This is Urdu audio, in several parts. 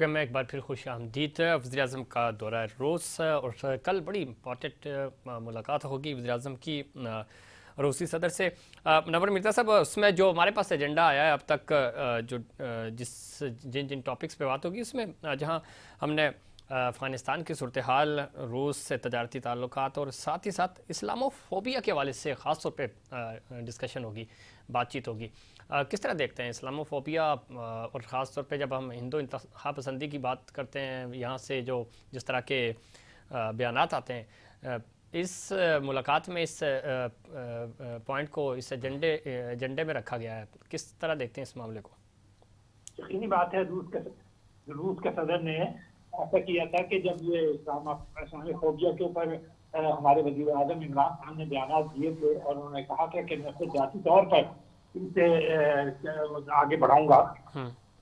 پروگرام میں ایک بار پھر خوش آمدید۔ وزیراعظم کا دورہ روس اور کل بڑی امپورٹنٹ ملاقات ہوگی وزیراعظم کی روسی صدر سے۔ منور مرزا صاحب، اس میں جو ہمارے پاس ایجنڈا آیا ہے اب تک، جو جن ٹاپکس پہ بات ہوگی، اس میں جہاں ہم نے افغانستان کی صورتحال، روس سے تجارتی تعلقات اور ساتھ ہی ساتھ اسلامو فوبیا کے حوالے سے خاص طور پہ ڈسکشن ہوگی، بات چیت ہوگی۔ کس طرح دیکھتے ہیں اسلامو فوبیا، اور خاص طور پہ جب ہم ہندو انتہا پسندی کی بات کرتے ہیں، یہاں سے جس طرح کے بیانات آتے ہیں، اس ملاقات میں اس پوائنٹ کو اس ایجنڈے میں رکھا گیا ہے، کس طرح دیکھتے ہیں اس معاملے کو؟ یقینی بات ہے، روس کے صدر نے ایسا کیا تھا کہ جب یہ اسلامی فوبیا کے اوپر ہمارے وزیر اعظم عمران خان نے بیانات دیے تھے اور انہوں نے کہا کہ میں خود ذاتی طور پر ان سے آگے بڑھاؤں گا،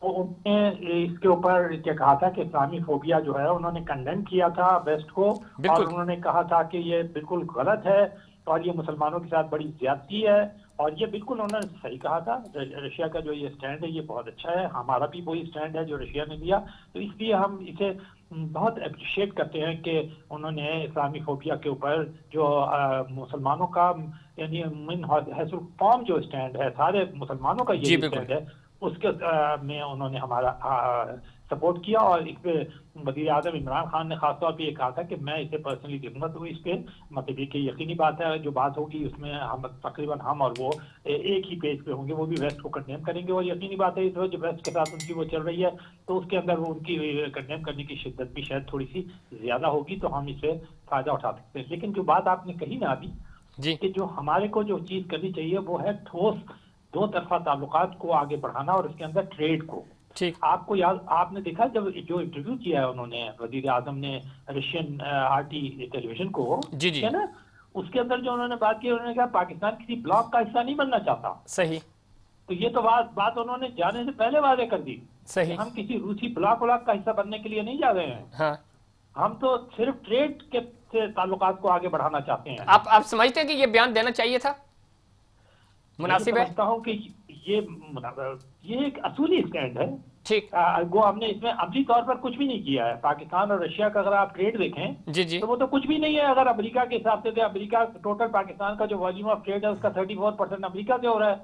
تو انہوں نے اس کے اوپر کیا کہا تھا کہ اسلامی فوبیا جو ہے انہوں نے کنڈیم کیا تھا ویسٹ کو، اور انہوں نے کہا تھا کہ یہ بالکل غلط ہے اور یہ مسلمانوں کے ساتھ بڑی زیادتی ہے، اور یہ بالکل انہوں نے صحیح کہا تھا۔ رشیا کا جو یہ سٹینڈ ہے یہ بہت اچھا ہے، ہمارا بھی وہی سٹینڈ ہے جو رشیا نے لیا، تو اس لیے ہم اسے بہت اپریشیٹ کرتے ہیں کہ انہوں نے اسلامی فوبیا کے اوپر جو مسلمانوں کا یعنی من حیث القوم جو سٹینڈ ہے، سارے مسلمانوں کا یہ سٹینڈ ہے، اس کے میں انہوں نے ہمارا سپورٹ کیا، اور اس پہ وزیر اعظم عمران خان نے خاص طور پہ یہ کہا تھا کہ میں اسے پرسنلی دوں گا، تو اس پہ مطلب یہ کہ یقینی بات ہے جو بات ہوگی اس میں ہم تقریباً ہم اور وہ ایک ہی پیج پہ ہوں گے، وہ بھی ویسٹ کو کنڈیم کریں گے، اور یقینی بات ہے اس وقت جو ویسٹ کے ساتھ ان کی وہ چل رہی ہے تو اس کے اندر وہ ان کی کنڈیم کرنے کی شدت بھی شاید تھوڑی سی زیادہ ہوگی، تو ہم اس سے فائدہ اٹھا سکتے ہیں۔ لیکن جو بات آپ نے کہی نا ابھی کہ جو ہمارے کو جو چیز کرنی چاہیے وہ ہے ٹھوس دو طرفہ تعلقات کو آگے بڑھانا، اور اس کے اندر ٹریڈ کو۔ آپ کو یاد، آپ نے دیکھا جب جو انٹرویو کیا ہے انہوں نے وزیر اعظم نے رشین RT ٹیلی ویژن کو، ہے نا، اس کے اندر جو انہوں نے بات کی، انہوں نے کہا پاکستان کسی بلاک کا حصہ نہیں بننا چاہتا۔ صحیح۔ تو یہ تو بات انہوں نے جانے سے پہلے واضح کر دی کہ ہم کسی روسی بلاک کا حصہ بننے کے لیے نہیں جا رہے ہیں، ہم تو صرف ٹریڈ کے تعلقات کو آگے بڑھانا چاہتے ہیں۔ آپ سمجھتے ہیں کہ یہ بیان دینا چاہیے تھا، مناسب ہے؟ میں سمجھتا ہوں کہ یہ ایک اصولی سٹینڈ ہے، وہ ہم نے اس میں عملی طور پر کچھ بھی نہیں کیا ہے۔ پاکستان اور رشیا کا اگر آپ ٹریڈ دیکھیں تو وہ تو کچھ بھی نہیں ہے، اگر امریکہ کے حساب سے امریکہ ٹوٹل پاکستان کا جو والیوم آف ٹریڈ ہے اس کا 34% امریکہ سے ہو رہا ہے،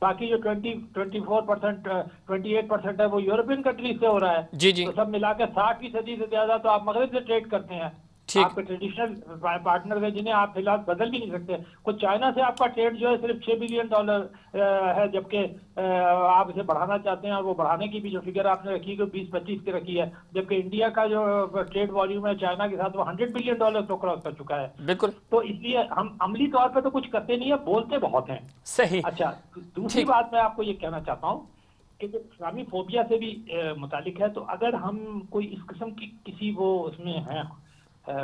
باقی جو 24% 28% ہے وہ یورپین کنٹریز سے ہو رہا ہے، تو سب ملا کے 60% سے زیادہ تو آپ مغرب سے ٹریڈ کرتے ہیں، آپ کے ٹریڈیشنل پارٹنر ہے جنہیں آپ فی الحال بدل بھی نہیں سکتے۔ کچھ چائنا سے آپ کا ٹریڈ جو ہے صرف $6 بلین ہے، جبکہ آپ اسے بڑھانا چاہتے ہیں، اور وہ بڑھانے کی بھی جو فگر آپ نے رکھی ہے 20-25 کی رکھی ہے، جبکہ انڈیا کا جو ٹریڈ والیوم ہے چائنا کے ساتھ وہ $100 بلین کو کراس کر چکا ہے۔ بالکل۔ تو اس لیے ہم عملی طور پہ تو کچھ کرتے نہیں ہیں، بولتے بہت ہیں۔ صحیح۔ اچھا، دوسری بات میں آپ کو یہ کہنا چاہتا ہوں کہ جو اسلامی فوبیا سے بھی متعلق ہے، تو اگر ہم کوئی اس قسم کی کسی وہ اس میں ہیں،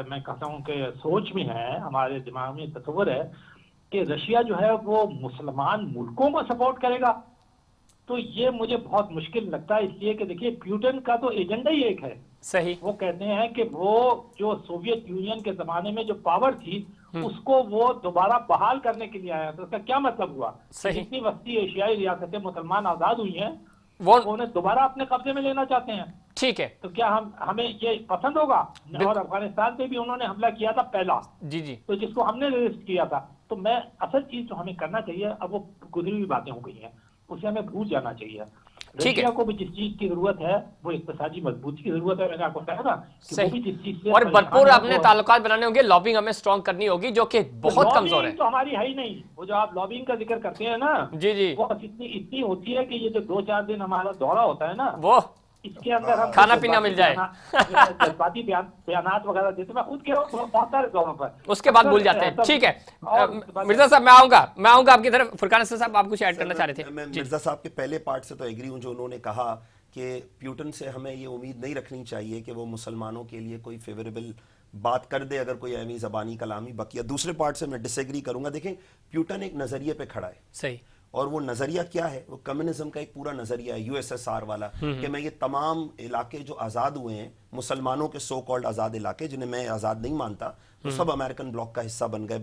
میں کہتا ہوں کہ سوچ میں ہے، ہمارے دماغ میں تصور ہے کہ رشیا جو ہے وہ مسلمان ملکوں کو سپورٹ کرے گا، تو یہ مجھے بہت مشکل لگتا ہے، اس لیے کہ دیکھیے پیوٹن کا تو ایجنڈا ہی ایک ہے۔ صحیح۔ وہ کہتے ہیں کہ وہ جو سوویت یونین کے زمانے میں جو پاور تھی اس کو وہ دوبارہ بحال کرنے کے لیے آیا، تو اس کا کیا مطلب ہوا؟ جتنی وسطی ایشیائی ریاستیں مسلمان آزاد ہوئی ہیں وہ انہیں دوبارہ اپنے قبضے میں لینا چاہتے ہیں۔ ٹھیک ہے، تو کیا ہمیں یہ پسند ہوگا؟ اور افغانستان پہ بھی انہوں نے حملہ کیا تھا پہلا، تو جس کو ہم نے ریزسٹ کیا تھا۔ تو میں اصل چیز جو ہمیں کرنا چاہیے، اب وہ گزری ہوئی باتیں ہو گئی ہیں، اسے ہمیں بھول جانا چاہیے۔ رشیا کو بھی جس چیز کی ضرورت ہے وہ اقتصادی مضبوطی کی ضرورت ہے، میں نے آپ کو کہا نا کہ وہ بھی جس چیز سے اور بھرپور اپنے تعلقات بنانے ہوں گے، لابنگ ہمیں اسٹرانگ کرنی ہوگی جو کہ بہت کمزور ہے۔ لابنگ تو ہماری ہے ہی نہیں، وہ جو آپ لابنگ کا ذکر کرتے ہیں نا، وہ اتنی ہوتی ہے کہ یہ جو 2-4 دن ہمارا دورہ ہوتا ہے نا، وہ اس کے اندر ہم کھانا پینا مل جائے، جذباتی بیانات وغیرہ دیتے ہیں، خود کے بہت سارے دوروں پر اس کے بعد بھول جاتے ہیں۔ ٹھیک ہے مرزا صاحب، میں آؤں گا آپ کی طرف۔ فرقان اسد صاحب، آپ کچھ ایڈ کرنا چاہ رہے تھے؟ میں مرزا صاحب کے پہلے پارٹ سے تو ایگری ہوں جو انہوں نے کہا کہ پیوٹن سے ہمیں یہ امید نہیں رکھنی چاہیے کہ وہ مسلمانوں کے لیے کوئی فیوریبل بات کر دے اگر کوئی ایویں زبانی کلامی بقیہ۔ دوسرے پارٹ سے میں ڈس ایگری کروں گا۔ دیکھیں، پیوٹن ایک نظریے پہ کھڑا ہے، صحیح، اور وہ نظریہ کیا ہے؟ وہ کمیونزم کا ایک پورا نظریہ ہے، USSR والا، کہ میں یہ تمام علاقے جو آزاد ہوئے ہیں، مسلمانوں کے سو کالڈ آزاد علاقے جنہیں میں آزاد نہیں مانتا، وہ سب امریکن بلاک کا حصہ بن گئے،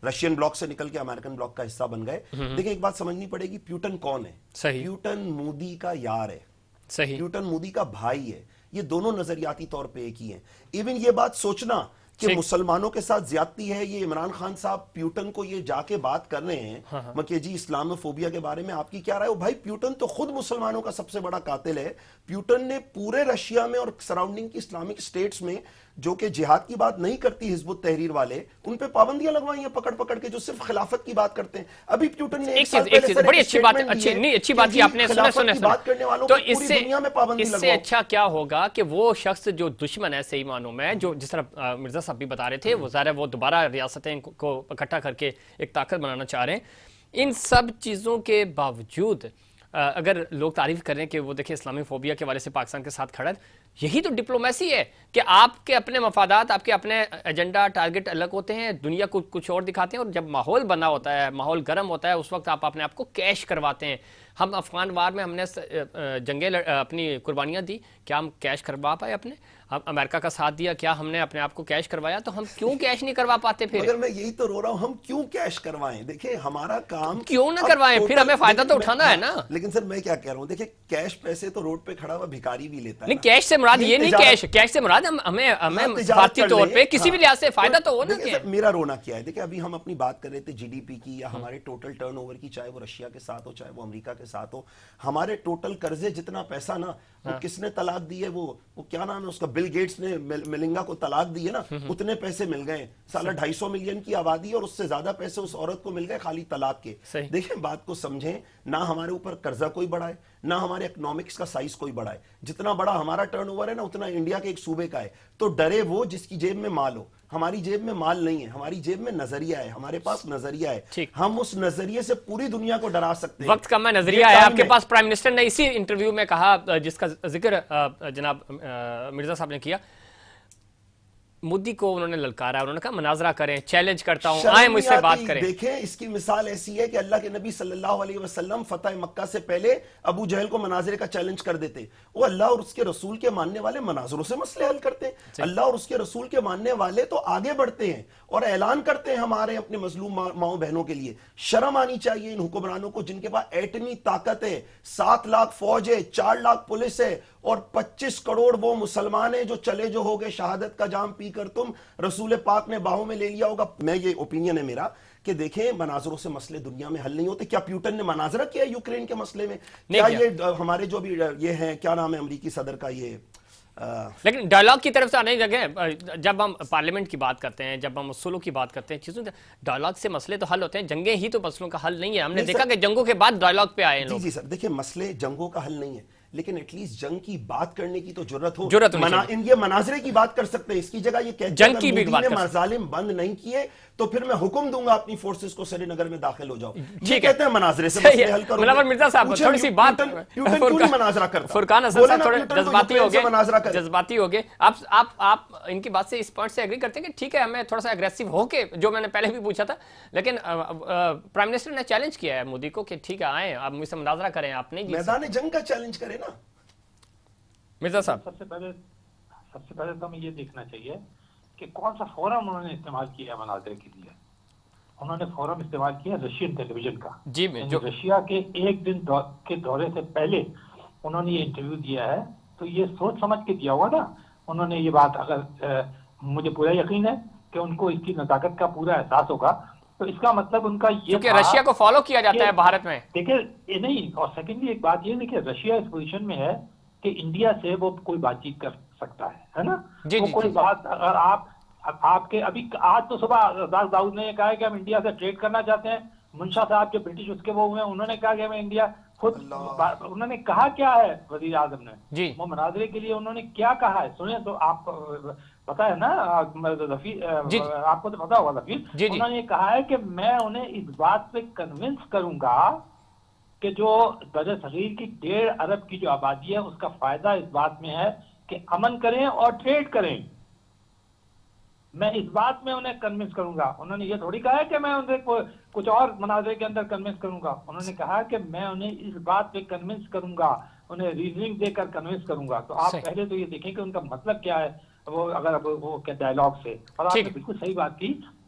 رشین بلاک سے نکل کے امریکن بلاک کا حصہ بن گئے۔ دیکھیں، ایک بات سمجھنی پڑے گی، پیوٹن کون ہے؟ پیوٹن مودی کا یار ہے، پیوٹن مودی کا بھائی ہے۔ یہ دونوں نظریاتی طور پہ ایک ہی ہیں. ایون یہ بات سوچنا کہ مسلمانوں کے ساتھ زیادتی ہے, یہ عمران خان صاحب پیوٹن کو یہ جا کے بات کر رہے ہیں کہ جی اسلام فوبیا کے بارے میں آپ کی کیا رائے ہو. بھائی پیوٹن تو خود مسلمانوں کا سب سے بڑا قاتل ہے. پیوٹن نے پورے رشیا میں اور سراؤنڈنگ کی اسلامک اسٹیٹس میں جو کہ جہاد کی بات نہیں کرتی حزب التحریر والے, ان پہ پابندیاں لگوائی ہیں پکڑ پکڑ کے, جو صرف خلافت کی بات کرتے ہیں. ابھی پیوٹن نے ایک چیز بڑی اچھی بات کی آپ نے بات کرنے والوں کو پوری دنیا میں پابندی لگواؤ. اس سے اچھا کیا ہوگا کہ وہ شخص جو دشمن ہے صحیح معنوں میں, جو جس طرح مرزا صاحب بھی بتا رہے تھے, وہ ظاہر ہے وہ دوبارہ ریاستیں کو اکٹھا کر کے ایک طاقت بنانا چاہ رہے ہیں. ان سب چیزوں کے باوجود اگر لوگ تعریف کریں کہ وہ دیکھیں اسلامی فوبیا کے والے سے پاکستان کے ساتھ کھڑا ہے, یہی تو ڈپلومیسی ہے کہ آپ کے اپنے مفادات, آپ کے اپنے ایجنڈا ٹارگٹ الگ ہوتے ہیں, دنیا کو کچھ اور دکھاتے ہیں, اور جب ماحول بنا ہوتا ہے, ماحول گرم ہوتا ہے, اس وقت آپ اپنے آپ کو کیش کرواتے ہیں. ہم افغان وار میں ہم نے جنگیں اپنی قربانیاں دی, کیا ہم کیش کروا پائے اپنے؟ ہم امریکہ کا ساتھ دیا, کیا ہم نے اپنے آپ کو کیش کروایا؟ تو ہم کیوں کیش نہیں کروا پاتے پھر؟ مگر میں یہی تو رو رہا ہوں, ہم کیوں کیش کروائیں؟ دیکھیں ہمارا کام کیوں نہ کروائیں, پھر ہمیں فائدہ تو اٹھانا ہے نا. لیکن سر میں کیا کہہ رہا ہوں, دیکھیں کیش پیسے تو روڈ پہ کھڑا ہوا بھکاری بھی لیتا ہے. نہیں, کیش سے مراد یہ نہیں, کیش سے مراد ہمیں ذاتی طور پہ کسی بھی لحاظ سے فائدہ تو ہو نا. میرا رونا کیا ہے, دیکھیں ابھی ہم اپنی بات کر رہے تھے جی ڈی پی کی یا ہمارے ٹوٹل ٹرن اوور کی, چاہے وہ رشیا کے ساتھ ہو چاہے وہ امریکہ کے ساتھ ہو. ہمارے ٹوٹل قرضے جتنا پیسہ نا, وہ کس نے طلاق دی ہے, وہ کیا نام ہے اس کا, بل گیٹس نے ملنگا کو طلاق دی ہے نا, اتنے پیسے مل گئے. سالہ 250 ملین کی آبادی اور اس سے زیادہ پیسے اس عورت کو مل گئے خالی طلاق کے. دیکھیں بات کو سمجھیں, نہ ہمارے اوپر قرضہ کوئی بڑا ہے, نہ ہمارے اکنامکس کا سائز کوئی بڑا ہے. جتنا بڑا ہمارا ٹرن اوور ہے نا, اتنا انڈیا کے ایک صوبے کا ہے. تو ڈرے وہ جس کی جیب میں مال ہو. ہماری جیب میں مال نہیں ہے, ہماری جیب میں نظریہ ہے, ہمارے پاس نظریہ ہے. ہم اس نظریے سے پوری دنیا کو ڈرا سکتے ہیں. وقت کم ہے, نظریہ ہے آپ کے پاس. پرائم منسٹر نے اسی انٹرویو میں کہا, جس کا ذکر جناب مرزا صاحب نے کیا, مودی کو انہوں نے للکارا, انہوں نے کہا مناظرہ کریں, چیلنج کرتا ہوں, آئیں مجھ سے بات کریں. دیکھیں اس کی مثال ایسی ہے کہ اللہ کے نبی صلی اللہ علیہ وسلم فتح مکہ سے پہلے ابو جہل کو مناظرے کا چیلنج کر دیتے. وہ اللہ اور اس کے رسول کے ماننے والے مناظروں سے مسئلے حل کرتے ہیں. اللہ اور اس کے رسول کے ماننے والے تو آگے بڑھتے ہیں اور اعلان کرتے ہیں ہمارے اپنے مظلوم ماؤں بہنوں کے لیے. شرم آنی چاہیے ان حکمرانوں کو جن کے پاس ایٹمی طاقت ہے, 7 لاکھ فوج ہے, 4 لاکھ پولیس ہے, اور 25 کروڑ وہ مسلمان ہیں جو چلے جو ہو گئے شہادت کا جام پی کر تم رسول پاک نے باہوں میں لے لیا ہوگا. میں یہ اوپینین ہے میرا کہ دیکھیں مناظروں سے مسئلے دنیا میں حل نہیں ہوتے. کیا پیوٹن نے مناظرہ کیا یوکرین کے مسئلے میں؟ کیا یہ ہمارے جو بھی یہ ہیں, کیا نام ہے امریکی صدر کا, یہ لیکن ڈائلاگ کی طرف سے آنے لگے. جب ہم پارلیمنٹ کی بات کرتے ہیں, جب ہم اصولوں کی بات کرتے ہیں, چیزوں ڈائلاگ سے مسئلے تو حل ہوتے ہیں. جنگیں ہی تو مسئلوں کا حل نہیں ہے. ہم نے دیکھا کہ جنگوں کے بعد ڈائلاگ پہ آئے ہیں لوگ. جی سر, دیکھیں مسئلے جنگوں کا حل نہیں ہے, لیکن ایٹ لیسٹ جنگ کی بات کرنے کی تو ضرورت ہو. یہ مناظرے کی بات کر سکتے ہیں, اس کی جگہ یہ کہتے ہیں جنگ کی بھی بات مظالم بند نہیں کیے تو پھر میں حکم دوں گا اپنی فورسز کو سری نگر میں داخل ہو جاؤ. یہ کہتے ہیں مناظرے سے مسئلے حل کرو. منور مرزا صاحب تھوڑی سی بات, مناظرہ کرتا فرقان حسن صاحب تھوڑے جذباتی ہو گئے. آپ ان کی بات سے اس پوائنٹ سے ایگری کرتے ہیں کہ ٹھیک ہے ہمیں تھوڑا سا اگریسو ہو کے, جو میں نے پہلے بھی پوچھا تھا, لیکن پرائم منسٹر نے چیلنج کیا ہے مودی کو کہ ٹھیک ہے آئیں آپ مجھ سے مناظرہ کریں, آپ نہیں میدان جنگ کا چیلنج کریں نا. مرزا صاحب سب سے پہلے تو ہمیں یہ دیکھنا چاہیے کہ کون سا فورم انہوں نے استعمال کیا ہے مناظرے کے لیے. انہوں نے فورم استعمال کیا رشین ٹیلی ویژن کا. جی, رشیا کے ایک دن کے دورے سے پہلے انہوں نے یہ انٹرویو دیا ہے, تو یہ سوچ سمجھ کے دیا ہوا نا انہوں نے یہ بات. اگر مجھے پورا یقین ہے کہ ان کو اس کی نزاکت کا پورا احساس ہوگا, تو اس کا مطلب ان کا یہ کہ رشیا کو فالو کیا جاتا ہے بھارت میں. دیکھیں یہ نہیں, اور سیکنڈلی ایک بات یہ کہ رشیا اس پوزیشن میں ہے کہ انڈیا سے وہ کوئی بات چیت کر سکتا ہے نا. وہ کوئی بات اگر آپ کے ابھی آج تو صبح رزاق داؤد نے یہ کہا ہے کہ ہم انڈیا سے ٹریڈ کرنا چاہتے ہیں. منشا صاحب جو برٹش اس کے وہ ہوئے ہیں, انہوں نے کہا کہ ہمیں انڈیا خود, انہوں نے کہا کیا ہے وزیر اعظم نے وہ مناظرے کے لیے انہوں نے کیا کہا ہے سنیں تو آپ پتا ہے نا آپ کو تو پتا ہوگا ظفیر. انہوں نے کہا ہے کہ میں انہیں اس بات پہ کنونس کروں گا کہ جو بر صغیر کی 1.5 ارب کی جو آبادی ہے اس کا فائدہ اس بات میں ہے کہ امن کریں اور ٹریڈ کریں. میں اس بات میں انہیں کنونس کروں گا. انہوں نے یہ تھوڑی کہا ہے کہ میں انہیں کچھ اور مناظرے کے اندر کنونس کروں گا. انہوں نے کہا کہ میں انہیں اس بات پہ کنونس کروں گا, انہیں ریزننگ دے کر کنونس کروں گا. تو آپ پہلے تو یہ دیکھیں کہ ان کا مطلب کیا ہے, وہ اگر وہ کیا ڈائلاگ سے. اور آپ نے بالکل صحیح بات کی